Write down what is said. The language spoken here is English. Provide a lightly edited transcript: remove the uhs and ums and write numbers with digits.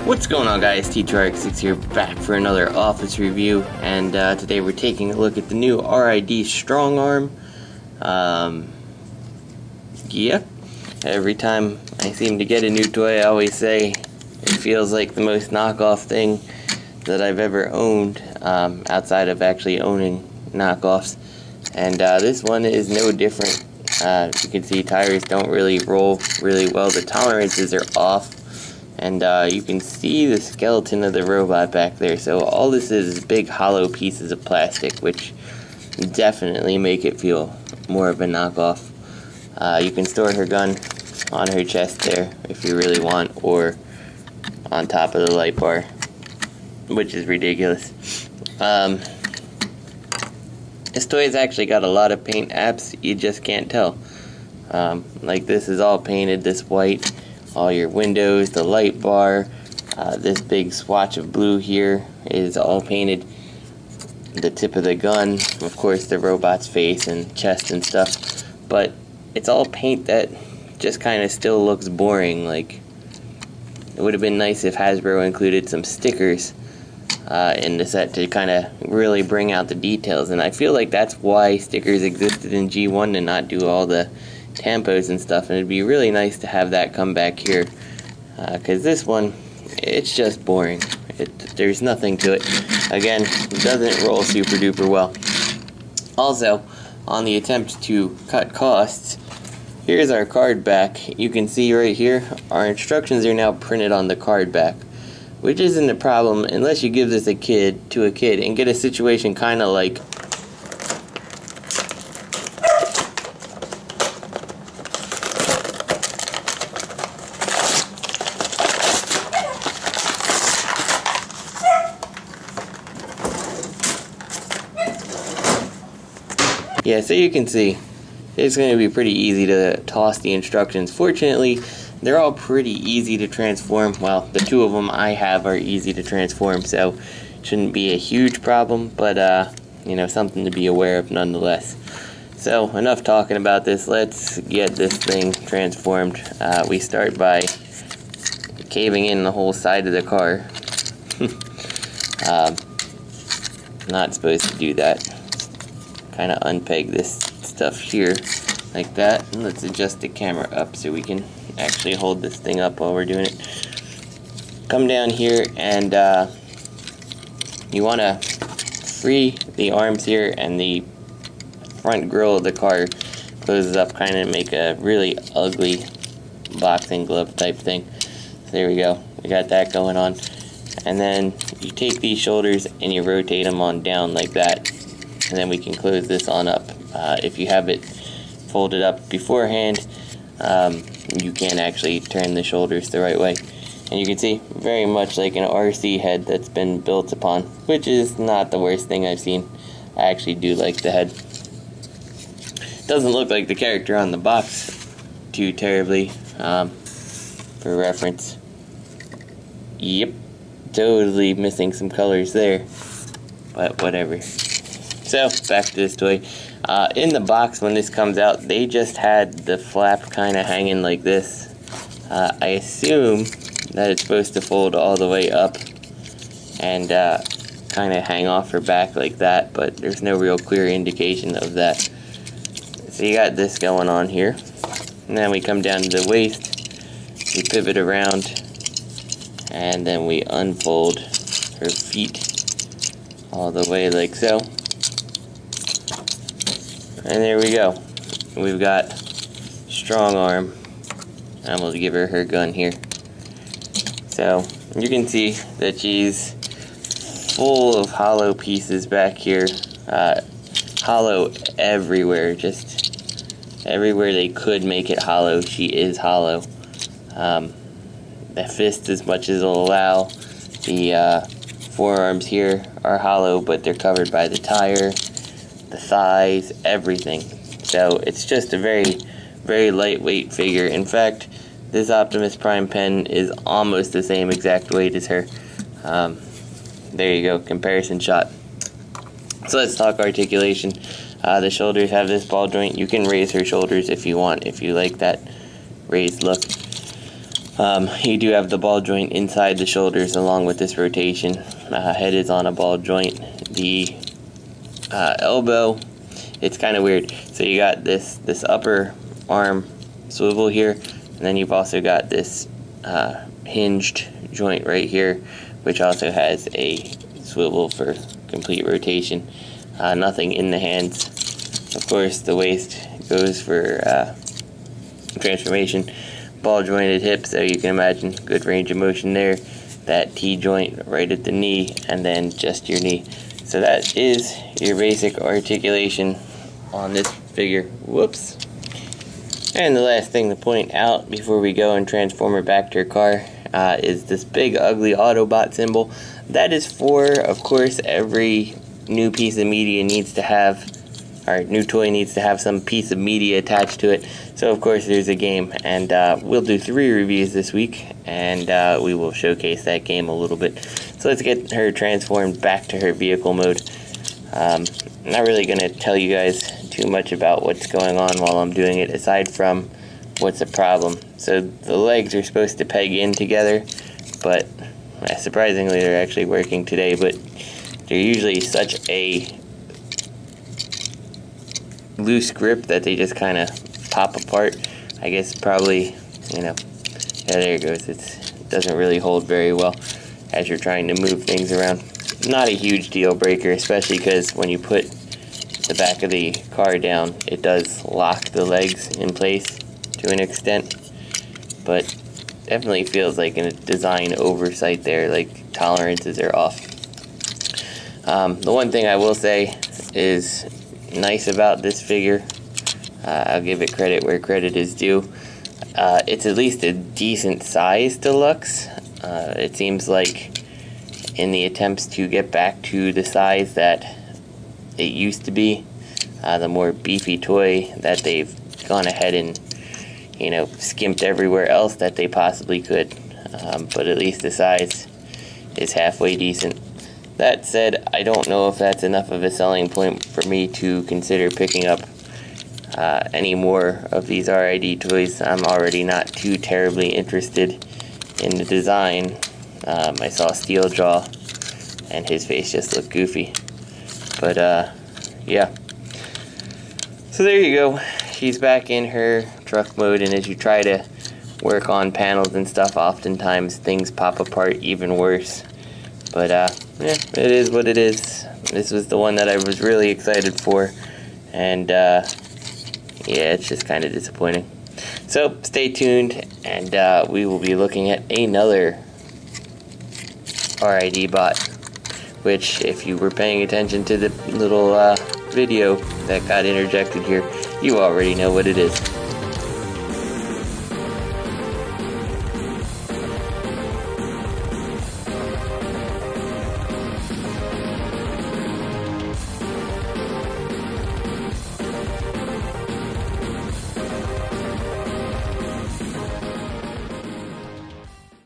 What's going on, guys? T2RX6 here, back for another office review, and today we're taking a look at the new RID Strongarm. Yeah, every time I seem to get a new toy, I always say it feels like the most knockoff thing that I've ever owned, outside of actually owning knockoffs. And this one is no different. You can see tires don't really roll really well. The tolerances are off. And you can see the skeleton of the robot back there. So all this is big hollow pieces of plastic, which definitely make it feel more of a knockoff. You can store her gun on her chest there if you really want, or on top of the light bar, which is ridiculous. This toy has actually got a lot of paint apps, you just can't tell. Like this is all painted this white. All your windows, the light bar, this big swatch of blue here is all painted. The tip of the gun, of course the robot's face and chest and stuff, but it's all paint that just kind of still looks boring. Like, it would have been nice if Hasbro included some stickers in the set to kind of really bring out the details, and I feel like that's why stickers existed in G1, to not do all the tampos and stuff, and it'd be really nice to have that come back here, because this one, it's just boring. There's nothing to it. Again, it doesn't roll super duper well. Also, on the attempt to cut costs, here's our card back. You can see right here, our instructions are now printed on the card back, which isn't a problem unless you give this to a kid and get a situation kind of like yeah, so you can see it's going to be pretty easy to toss the instructions. Fortunately, they're all pretty easy to transform. Well, the two of them I have are easy to transform, so it shouldn't be a huge problem, but you know, something to be aware of nonetheless. So, enough talking about this. Let's get this thing transformed. We start by caving in the whole side of the car. Not supposed to do that. Kind of unpeg this stuff here like that, and let's adjust the camera up so we can actually hold this thing up while we're doing it. Come down here, and you want to free the arms here, and the front grille of the car closes up, kind of make a really ugly boxing glove type thing. So there we go, we got that going on. And then you take these shoulders and you rotate them on down like that, and then we can close this on up. If you have it folded up beforehand, you can actually turn the shoulders the right way. And you can see, very much like an RC head that's been built upon, which is not the worst thing I've seen. I actually do like the head. Doesn't look like the character on the box too terribly, for reference. Yep, totally missing some colors there, but whatever. So, back to this toy. In the box, when this comes out, they just had the flap kind of hanging like this. I assume that it's supposed to fold all the way up and kind of hang off her back like that, but there's no real clear indication of that. So you got this going on here. And then we come down to the waist, we pivot around, and then we unfold her feet all the way like so. And there we go. We've got Strongarm. I'm going to give her gun here. So you can see that she's full of hollow pieces back here. Hollow everywhere. Just everywhere they could make it hollow, she is hollow. The fist as much as it'll allow. The forearms here are hollow, but they're covered by the tire. The thighs, everything. So it's just a very, very lightweight figure. In fact, this Optimus Prime pen is almost the same exact weight as her. There you go, comparison shot. So let's talk articulation. The shoulders have this ball joint. You can raise her shoulders if you want, if you like that raised look. You do have the ball joint inside the shoulders along with this rotation. Head is on a ball joint. The elbow, it's kind of weird. So you got this upper arm swivel here, and then you've also got this hinged joint right here, which also has a swivel for complete rotation. Nothing in the hands. Of course, the waist goes for transformation. Ball jointed hip, so you can imagine good range of motion there. That T joint right at the knee, and then just your knee. So that is your basic articulation on this figure. Whoops. And the last thing to point out before we go and transform her back to her car is this big ugly Autobot symbol. That is for, of course, every new piece of media needs to have, or new toy needs to have some piece of media attached to it. So of course there's a game, and we'll do 3 reviews this week, and we will showcase that game a little bit. So let's get her transformed back to her vehicle mode. I'm not really going to tell you guys too much about what's going on while I'm doing it, aside from what's the problem. So the legs are supposed to peg in together, but surprisingly they're actually working today, but they're usually such a loose grip that they just kind of pop apart. I guess probably, you know, yeah, there it goes. It doesn't really hold very well as you're trying to move things around. Not a huge deal breaker, especially because when you put the back of the car down, it does lock the legs in place to an extent, but definitely feels like a design oversight there, like tolerances are off. The one thing I will say is nice about this figure, I'll give it credit where credit is due. It's at least a decent size deluxe. It seems like in the attempts to get back to the size that it used to be, the more beefy toy, that they've gone ahead and, you know, skimped everywhere else that they possibly could. But at least the size is halfway decent. That said, I don't know if that's enough of a selling point for me to consider picking up any more of these RID toys. I'm already not too terribly interested in the design. I saw Steeljaw and his face just looked goofy. But yeah. So there you go. She's back in her truck mode, and as you try to work on panels and stuff, oftentimes things pop apart even worse. But yeah, it is what it is. This was the one that I was really excited for, and yeah, it's just kind of disappointing. So stay tuned, and we will be looking at another RID bot, which, if you were paying attention to the little video that got interjected here, you already know what it is.